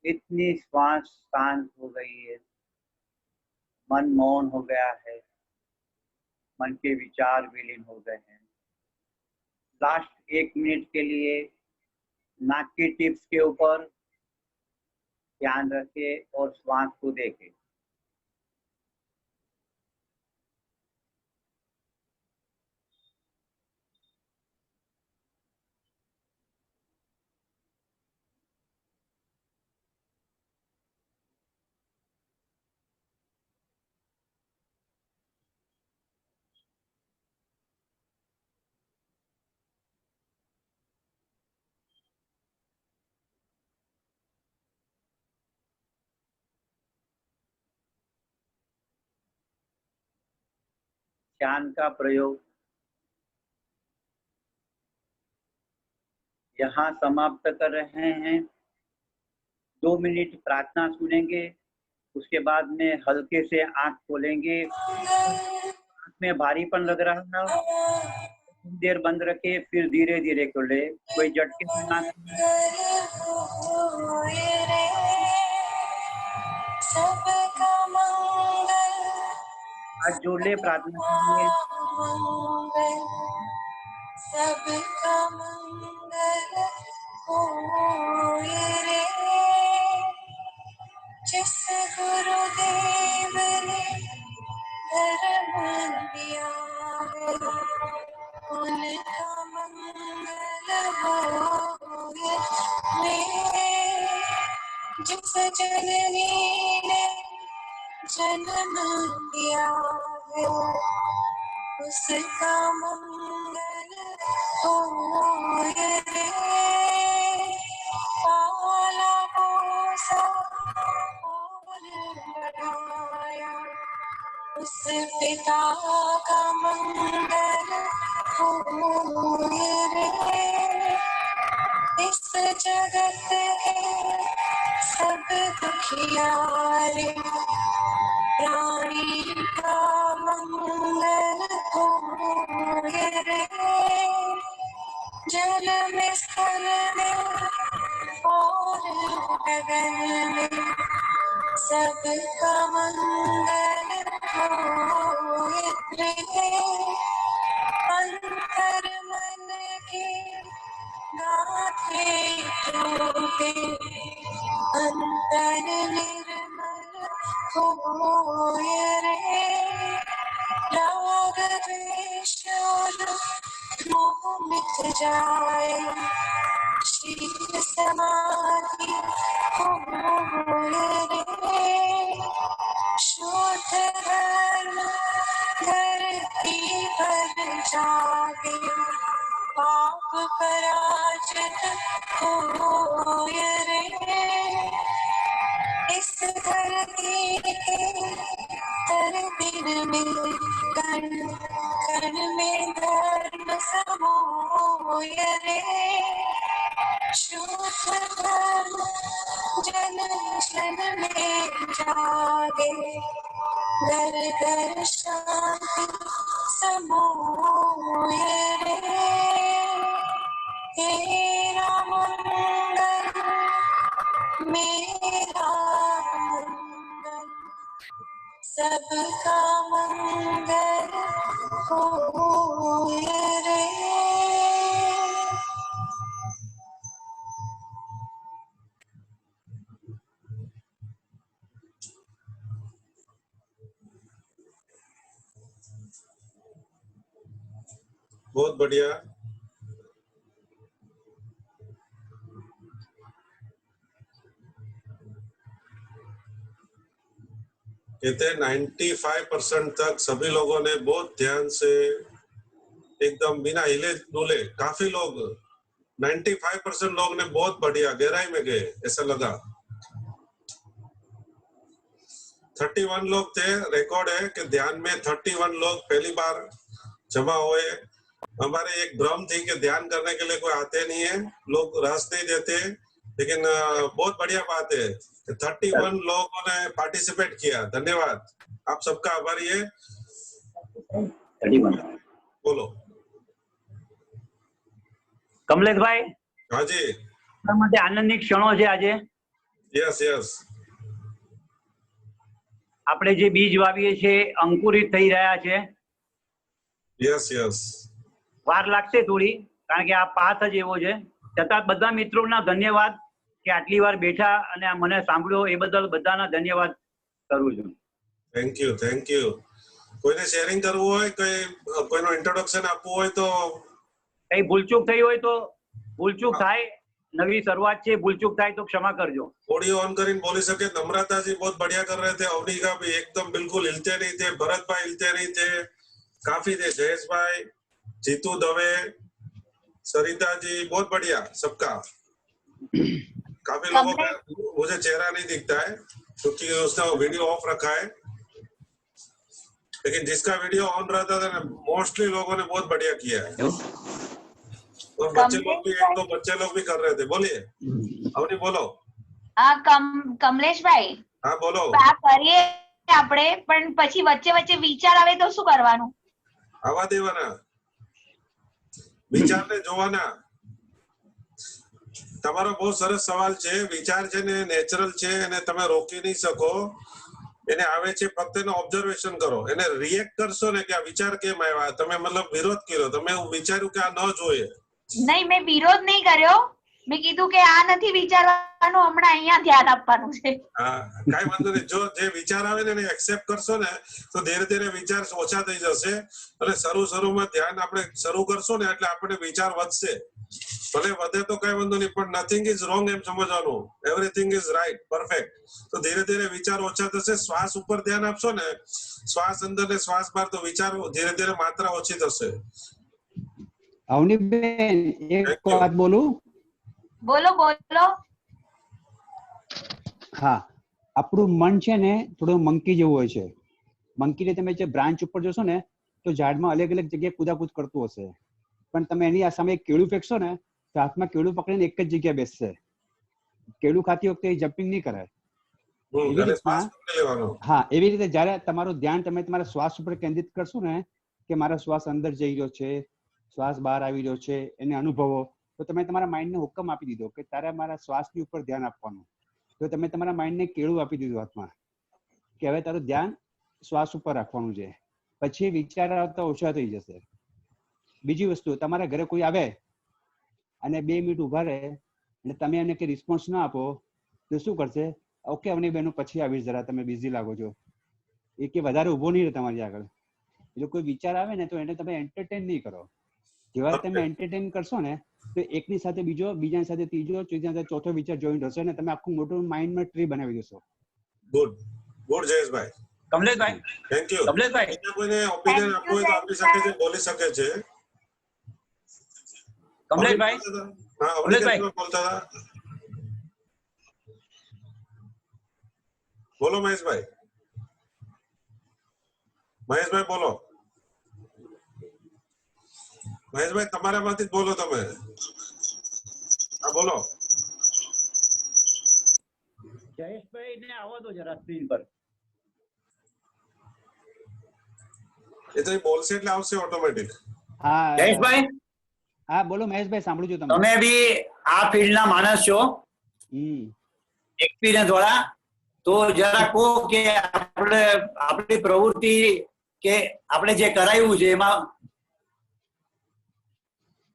इतनी श्वास शांत हो गई है। मन मौन हो गया है, मन के विचार विलीन हो गए हैं। लास्ट 1 मिनट के लिए नाक की टिप्स के ऊपर ध्यान रखे और श्वास को देखे। ध्यान का प्रयोग यहाँ समाप्त कर रहे हैं। 2 मिनट प्रार्थना सुनेंगे, उसके बाद में हल्के से आंख खोलेंगे। आंख में भारीपन लग रहा है, थोड़ी देर बंद रखे, फिर धीरे धीरे खोले। कोई झटके से ना आज जोड़ ले प्रार्थना के लिए। सबका मंगल होए रे, जिस गुरुदेव ने धर्म दिया है, उनका मंगल होए रे। जिस जननी ने जन्म दिया है, उसका मंगल होए रे। उस पिता का मंगल होए रे। इस जगत के सब दुखियारे प्राणी का मंगल होए रे। जल में स्थल में और गगन में सबका मंगल होए रे। अंतर मन के गाथे टूटे अंतर निर्मल होए रे। राग द्वेष और मोह मिट जाए शील समाधि होए रे। शुद्ध धर्म धरती पर जागे पाप पराजित होए रे। इस धरती के हर दिन में कण कण में धर्म समोए रे। शुद्ध धर्म जन जन में जागे घर घर शांति समोए रे। तेरा मंगल मेरा मंगल सबका मंगल होए रे। बहुत बढ़िया। कहते हैं 95% तक सभी लोगों ने बहुत ध्यान से एकदम बिना हिले डुले, काफी लोग 95% लोग ने बहुत बढ़िया गहराई में गए ऐसा लगा। 31 लोग थे, रिकॉर्ड है कि ध्यान में 31 लोग पहली बार जमा हुए। हमारे एक भ्रम थी कि ध्यान करने के लिए कोई आते नहीं है, लोग रस नहीं देते, लेकिन बहुत बढ़िया बात है कि 31 लोगों ने पार्टिसिपेट किया। धन्यवाद, आप सबका आभारी है। 31 बोलो કમલેશભાઈ। हाँ जी, માટે આનંદની ક્ષણો છે આજે। Yes yes. આપણે જે બીજ વાવીએ છે અંકુરિત થઈ રહ્યા છે। Yes yes. વાર લાગશે થોડી, કારણ કે આ પાથ જ એવો છે। છતાં બધા મિત્રોના ધન્યવાદ કે આટલી વાર બેઠા અને આ મને સાંભળ્યો એ બદલ બધાના ધન્યવાદ કરું છું। Thank you thank you. કોઈને શેરિંગ કરવું હોય, કોઈનો ઇન્ટ્રોડક્શન આપવું હોય તો કઈ ભૂલચૂક થઈ હોય તો ભૂલચૂક થાય, નવી શરૂઆત છે, ભૂલચૂક થાય તો ક્ષમા કરજો। ऑडियो ऑन કરીને बोली सके। नम्रता जी बहुत बढ़िया कर रहे थे, अवनिका भी एकदम बिल्कुल हिलते नहीं थे, भरत भाई हिलते नहीं थे, काफी थे, जयेश भाई, जीतू दवे, सरिता जी, बहुत बढ़िया सबका। काफी लोगों का मुझे चेहरा नहीं दिखता है क्योंकि उसने वीडियो ऑफ रखा है, लेकिन जिसका वीडियो ऑन रहता था ना, मोस्टली लोगों ने बहुत बढ़िया किया है। और बच्चे लोग भी, एक दो बच्चे लोग भी कर रहे थे। बोलिए अवनी, बोलो। કમલેશભાઈ, हाँ बोलो। આ કરીએ આપણે, પણ પછી વચ્ચે વચ્ચે વિચાર આવે તો શું કરવાનું? આવા દેવાના, વિચારને જોવાના। તમારો બહુ સરસ સવાલ છે। વિચાર છે ને નેચરલ છે, એને તમે રોકી નહીં શકો। એને આવે છે, ફક્ત એનો ઓબ્ઝર્વેશન કરો। એને રિએક્ટ કરશો ને કે આ વિચાર કેમ આવ્યા, તમે મતલબ વિરોધ કર્યો, તમે એવું વિચાર્યું કે આ ન જોઈએ। નહીં, મેં વિરોધ નહીં કર્યો, મેં કીધું કે આ નથી વિચારવાનું, હમણાં અહીંયા ध्यान આપવાનું છે। હા, કાઈ વાંધો નહીં। જો જે વિચાર આવે ને એને એક્સેપ્ટ કરશો ને તો ધીરે ધીરે વિચાર ઓછા થઈ જશે। અને શરૂમાં ધ્યાન આપણે શરૂ કરશો ને એટલે આપણે વિચાર વધશે। ભલે વધે તો કઈ વાંધો નહીં, પણ નથિંગ ઇઝ રોંગ એમ સમજવાનું, એવરીથિંગ ઇઝ રાઈટ, પરફેક્ટ। તો ધીરે ધીરે વિચાર ઓછા થશે। શ્વાસ ઉપર ધ્યાન આપશો ને, શ્વાસ અંદર ને શ્વાસ બહાર, તો વિચાર ધીરે ધીરે માત્રા ઓછી થશે। અવનીબેન, એક વાત બોલું? બોલો બોલો। હા, આપણું મન છે ને થોડું મંકી જેવું હોય છે, મંકીને તમે જે બ્રાન્ચ ઉપર જોશો ને તો ઝાડમાં અલગ અલગ જગ્યાએ કૂદાકૂદ કરતું હશે, પણ તમે એની આ સામે કેળું ફેંકશો ને તો હાથમાં કેળું પકડીને એક જ જગ્યાએ બેસશે. કેળું ખાતી વખતે જમ્પિંગ નહીં કરે. એવી રીતના હા, એવી રીતે જયારે તમારું ધ્યાન તમે તમારા શ્વાસ ઉપર કેન્દ્રિત કરશો ને કે મારો શ્વાસ અંદર જઈ રહ્યો છે, શ્વાસ બહાર આવી રહ્યો છે, એને અનુભવો, તો તમે તમારા માઇન્ડને હુકમ આપી દીધો કે તારે મારા શ્વાસની ઉપર ધ્યાન આપવાનું. તો તમે તમારા માઇન્ડને કેળું આપી દીધું હાથમાં કે હવે તારું ધ્યાન શ્વાસ ઉપર રાખવાનું છે. પછી વિચાર આવતા ઓછા થઈ જશે. બીજી વસ્તુ, તમારા ઘરે કોઈ આવે અને 2 મિનિટ ઉભા રહે અને તમે એને કઈ રિસ્પોન્સ ના આપો તો શું કરશે? ઓકે અવની બેનો પછી આવીશ, જરા તમે બિઝી લાગો છો. એ કે વધારે ઉભો નહીં રહે તમારી આગળ. જો કોઈ વિચાર આવે ને તો એને તમે એન્ટરટેન નહીં કરો. જેવા તમે એન્ટરટેન કરશો ને તો એકની સાથે બીજો, બીજાની સાથે ત્રીજો, ત્રીજા સાથે ચોથો વિચાર જોઈન્ટ હશે ને તમે આખું મોટું માઇન્ડમાં ટ્રી બનાવી દેશો. Good good Jayeshbhai. Kamleshbhai, thank you. Kamleshbhai, કોઈને ઓપિનિયન આપવું હોય તો આપી શકે છે, બોલી શકે છે. કમલેશભાઈ, હા, કમલેશભાઈ બોલતા હતા. બોલો મહેશભાઈ. મહેશભાઈ બોલો. મહેશભાઈ તમારામાંથી જ બોલો તમે. હા બોલો. જયેશભાઈ ને આવવા દો જરા સ્ક્રીન પર. એ તો બોલશે એટલે આવશે ઓટોમેટિક. હા જયેશભાઈ, હા બોલો મહેશભાઈ, સાંભળું છું તમને. તમે બી આ ફિલ્ડના માણસ છો, એક્સપિરિયન્સ વાળા, તો જરા કહો કે આપણે આપણી પ્રવૃત્તિ કે આપણે જે કરાયું છે એમાં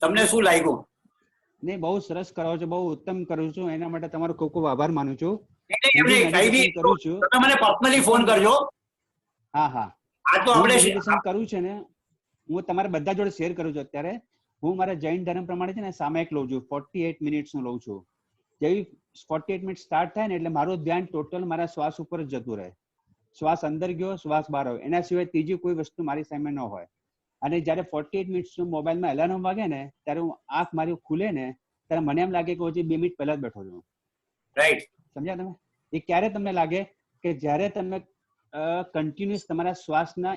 તમને શું લાગ્યું? નહીં, બહુ સરસ કરો છો, બહુ ઉત્તમ કરું છું. એના માટે તમારો ખૂબ ખૂબ આભાર માનું છું. કઈ બી કરું છું. તમે મને પર્સનલી ફોન કરજો. હા હા, આ તો આપણે મેડિટેશન કરું છે ને, હું તમારા બધા જોડે શેર કરું છું. અત્યારે હું મારા જૈન ધર્મ પ્રમાણે છે ને સામાયિક લઉં છું, 48 મિનિટ્સ નું લઉં છું. જેવી 48 મિનિટ સ્ટાર્ટ થાય ને એટલે મારું ધ્યાન ટોટલ મારા શ્વાસ ઉપર જ જતું રહે. શ્વાસ અંદર ગયો, શ્વાસ બહાર આવ્યો, એના સિવાય ત્રીજી કોઈ વસ્તુ મારી સામે ન હોય. અને જયારે 48 મિનિટ્સ મોબાઈલમાં એલાર્મ વાગે ને ત્યારે હું આંખ મારી ખુલે ને ત્યારે મને એમ લાગે કે હજી 2 મિનિટ પહેલા જ બેઠો છું. રાઈટ, સમજ્યા તમે? એ ક્યારે તમને લાગે કે જ્યારે તમે કન્ટિન્યુઅસ તમારા શ્વાસના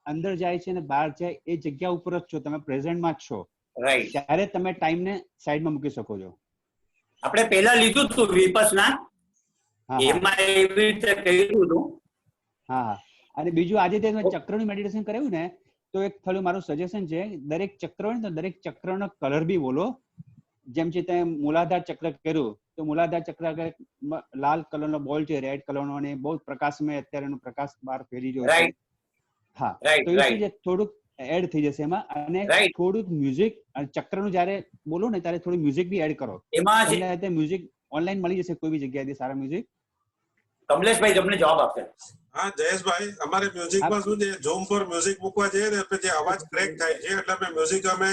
અંદર જાય છે અને બહાર જાય એ જગ્યા ઉપર જ છો, તમે પ્રેઝન્ટમાં જ છો. રાઈટ, ત્યારે તમે ટાઈમને સાઈડમાં મૂકી શકો છો. આપણે પહેલા લીધું હતું વિપસના, એમાં એવી રીતે કહ્યું હતું. હા હા, અને બીજું આજે તે ચક્રનું મેડિટેશન કરાવ્યું ને તો એક થોડું મારું સજેશન છે, દરેક ચક્ર હોય ને તો દરેક ચક્રનો કલર બી બોલો. જેમ છે તમે મૂલાધાર ચક્ર કર્યું તો મૂલાધાર ચક્ર લાલ કલરનો બોલ છે, રેડ કલરનો, અને બહુ પ્રકાશમય અત્યારે પ્રકાશ બહાર ફેરી રહ્યો છે. હા, તો એ શું છે થોડુંક એડ થઈ જશે એમાં, અને થોડુંક મ્યુઝિક ચક્રનું જયારે બોલો ને ત્યારે થોડું મ્યુઝિક બી એડ કરો. એમાં મ્યુઝિક ઓનલાઈન મળી જશે કોઈ બી જગ્યાએથી સારા મ્યુઝિક. કમલેશભાઈ તમને જવાબ આપશે. હા જયેશભાઈ, અમારે મ્યુઝિકમાં શું છે, ઝૂમ પર મ્યુઝિક મૂકવા જઈએ ને પછી અવાજ ક્રેક થાય છે, એટલે અમે મ્યુઝિક અમે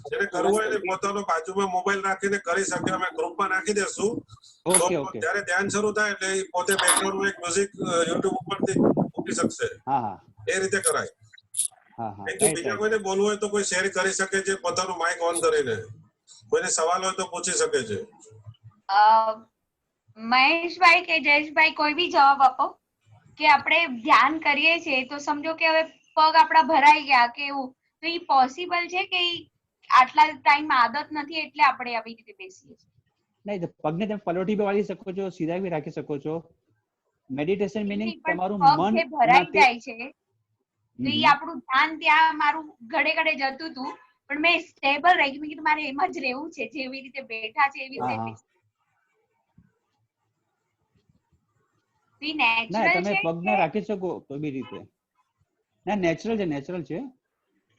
જેને કરવું હોય ને પોતાનો બાજુમાં મોબાઈલ રાખીને કરી શકે. અમે ગ્રુપમાં નાખી દેશું, ત્યારે ધ્યાન શરૂ થાય એટલે પોતે બેકગ્રાઉન્ડમાં એક મ્યુઝિક યુટ્યુબ ઉપરથી મૂકી શકશે. એ રીતે કરાય. બીજા કોઈને બોલવું હોય તો કોઈ શેર કરી શકે છે પોતાનું માઇક ઓન કરીને. કોઈને સવાલ હોય તો પૂછી શકે છે. મહેશભાઈ કે જયેશભાઈ કોઈ બી જવાબ આપો કે આપણે ધ્યાન કરીએ છીએ તો સમજો કે હવે પગ આપણા ભરાઈ ગયા કે એવું, તો એ પોસિબલ છે કે આટલા ટાઈમ આદત નથી એટલે આપણે આવી રીતે બેસીએ છીએ? નહીં, પગને તમે પલોઠી બી વાળી શકો છો, સીધા બી રાખી શકો છો. મેડિટેશન મીનિંગ તમારું મન ભરાઈ જાય છે તો એ આપણું ધ્યાન ત્યાં મારું ઘડે ઘડે જતું હતું, પણ મેં સ્ટેબલ રહી ગયું. મેં કીધું મારે એમ જ રહેવું છે, જેવી રીતે બેઠા છે એવી રીતે. તમે પગને રાખી શકો કોઈ બી રીતે. ના, નેચરલ છે, નેચરલ છે.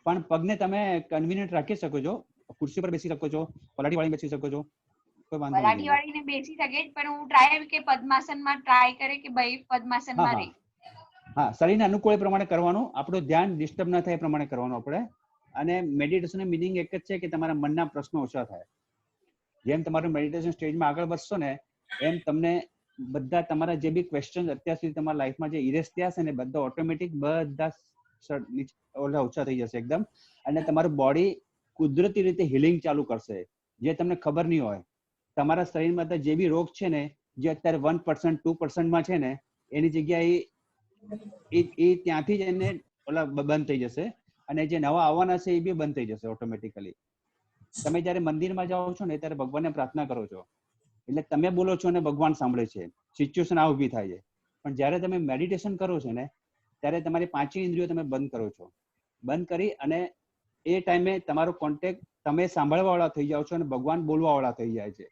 પણ પગને તમે કન્વીનિયન્ટ રાખી શકો છો. ખુરશી પર બેસી શકો છો, પલાઠી વાળી બેસી શકો છો, કોઈ વાંધો નહીં. પલાઠી વાળીને બેસી શકે, પણ હું ટ્રાય કે પદ્માસનમાં ટ્રાય કરે કે ભાઈ પદ્માસનમાં રહે. હા, શરીરને અનુકૂળ પ્રમાણે કરવાનું, આપણું ધ્યાન ડિસ્ટર્બ ના થાય એ પ્રમાણે કરવાનું આપણે. અને મેડિટેશનનું મિનિંગ એક જ છે કે તમારા મનના પ્રશ્નો ઓછા થાય. જેમ તમારું મેડિટેશન સ્ટેજમાં આગળ વધશો ને એમ તમને બધા તમારા જે બી ક્વેશ્ચન અત્યાર સુધી તમારા લાઈફમાં જે ઇરેઝ થયા છે ને બધા ઓટોમેટિક બધા ઓછા થઈ જશે એકદમ. અને તમારું બોડી કુદરતી રીતે હિલિંગ ચાલુ કરશે, જે તમને ખબર નહીં હોય. તમારા શરીરમાં જે બી રોગ છે ને, જે અત્યારે 1% 2% માં છે ને, એની જગ્યાએ એ ત્યાંથી જ એને ઓલા બંધ થઈ જશે અને જે નવા આવવાના છે એ બી બંધ થઈ જશે ઓટોમેટિકલી. તમે જ્યારે મંદિરમાં જાઓ છો ને ત્યારે ભગવાનને પ્રાર્થના કરો છો એટલે તમે બોલો છો અને ભગવાન સાંભળે છે, સિચ્યુએશન આ ઊભી થાય છે. પણ જ્યારે તમે મેડિટેશન કરો છો ને ત્યારે તમારી પાંચેય ઇન્દ્રિયો તમે બંધ કરો છો. બંધ કરી અને એ ટાઈમે તમારો કોન્ટેક્ટ તમે સાંભળવા વાળા થઈ જાઓ છો અને ભગવાન બોલવા વાળા થઈ જાય છે.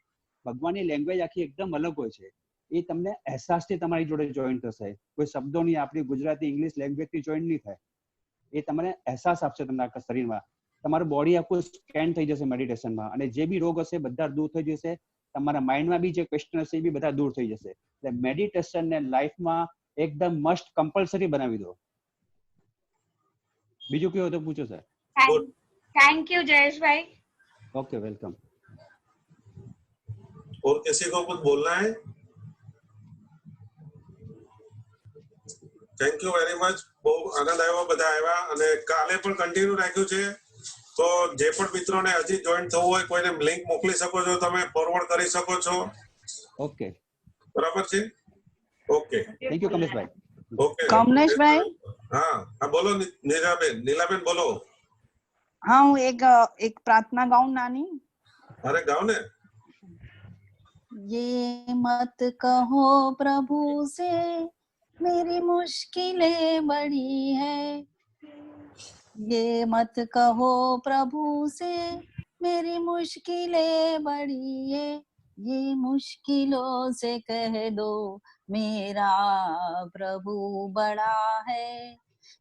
ભગવાનની લેંગ્વેજ આખી એકદમ અલગ હોય છે. એ તમને અહેસાસથી તમારી જોડે જોઈન થશે. કોઈ શબ્દોની આપણી ગુજરાતી ઇંગ્લિશ લેંગ્વેજથી જોઈન નહીં થાય. એ તમને અહેસાસ આપશે તમને આખા શરીરમાં. તમારું બોડી આખું સ્કેન થઈ જશે મેડિટેશનમાં અને જે બી રોગ હશે બધા દૂર થઈ જશે. તમારા માઇન્ડમાં બી જે ક્વેશ્ચન હશે એ બી બધા દૂર થઈ જશે. એટલે મેડિટેશનને લાઈફમાં એકદમ મસ્ટ કમ્પલસરી બનાવી દો. બીજું કયું હોય તો પૂછો સર. थैंक यू जयेश भाई. Okay welcome. और किसी को कुछ बोलना है? Thank you very much. બહુ આનંદ આવ્યો બધા આવ્યા અને કાલે પણ કન્ટિન્યુ રાખ્યું છે. તો જે પણ મિત્રોને હજી જોઈન થવું હોય કોઈને લિંક મોકલી શકો છો, તમે ફોરવર્ડ કરી શકો છો. ઓકે બરાબર છે. Okay thank you Kamleshbhai. Okay Kamleshbhai, હા હા બોલો નીલાબેન બોલો. हाँ હું એક प्रार्थना गाऊं नानी. અરે ગાઓ ને. ये मत कहो प्रभु से मेरी मुश्किलें बड़ी है, ये मत कहो प्रभु से मेरी मुश्किलें बड़ी है, ये मुश्किलों से कह दो मेरा प्रभु बड़ा है,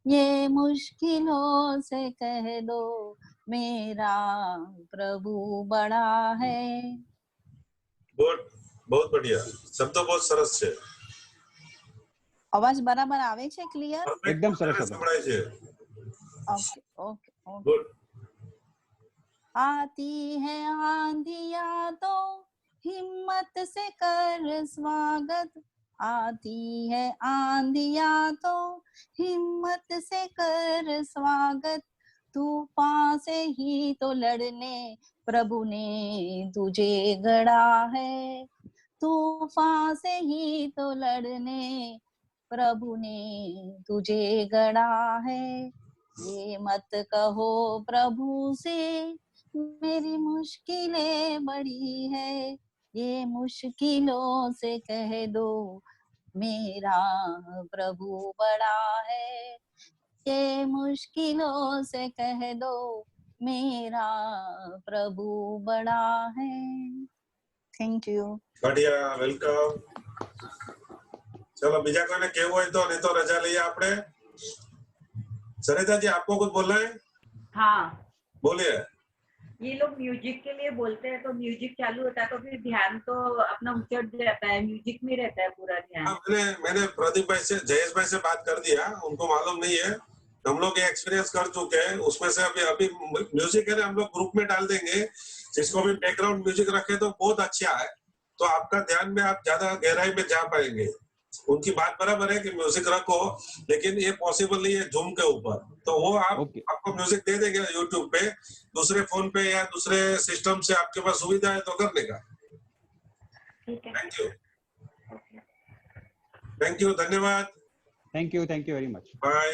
ये मुश्किलों से कह दो मेरा प्रभु बड़ा है. ગુડ, બહુ બઢિયા. શબ્દો બહુ સરસ છે. અવાજ બરાબર આવે છે? ક્લિયર? એકદમ સરસ હતો. સંભળાય છે. Okay okay okay. ગુડ. आती है आंधियां तो हिम्मत से कर स्वागत, आती है आंधियां तो हिम्मत से कर स्वागत, तूफान से ही तो लड़ने प्रभु ने तुझे गढ़ा है, तूफान से ही तो लड़ने प्रभु ने तुझे गढ़ा है, ये मत कहो प्रभु से मेरी मुश्किलें बड़ी है, ये मुश्किलों से कह दो मेरा प्रभु बड़ा है, ये मुश्किलों से कह दो मेरा प्रभु बड़ा है. Thank you. બઢિયા, વેલકમ. चलो બીજા કોઈને કેવું હોય તો, નહીં તો રજા લઈએ આપણે. सरिता जी आपको कुछ बोलना है? हाँ, बोलिए. ये लोग म्यूजिक के लिए बोलते हैं तो म्यूजिक चालू होता है तो फिर ध्यान तो अपना उचट जाता है, म्यूजिक में रहता है पूरा ध्यान. मैंने प्रदीप भाई से, जयेश भाई से बात कर दिया, उनको मालूम नहीं है. हम लोग ये एक्सपीरियंस कर चुके हैं. उसमें से अभी म्यूजिक है ना, हम लोग ग्रुप में डाल देंगे. जिसको भी बैकग्राउंड म्यूजिक रखे तो बहुत अच्छा है. तो आपका ध्यान में आप ज्यादा गहराई में जा पाएंगे. उनकी बात बराबर है कि म्यूजिक रखो, लेकिन ये पॉसिबल नहीं है जूम के ऊपर. तो वो आपको म्यूजिक दे देंगे यूट्यूब पे, दूसरे फोन पे या दूसरे सिस्टम से आपके पास सुविधा है तो करने का. थैंक यू, धन्यवाद. Thank you very much. Bye.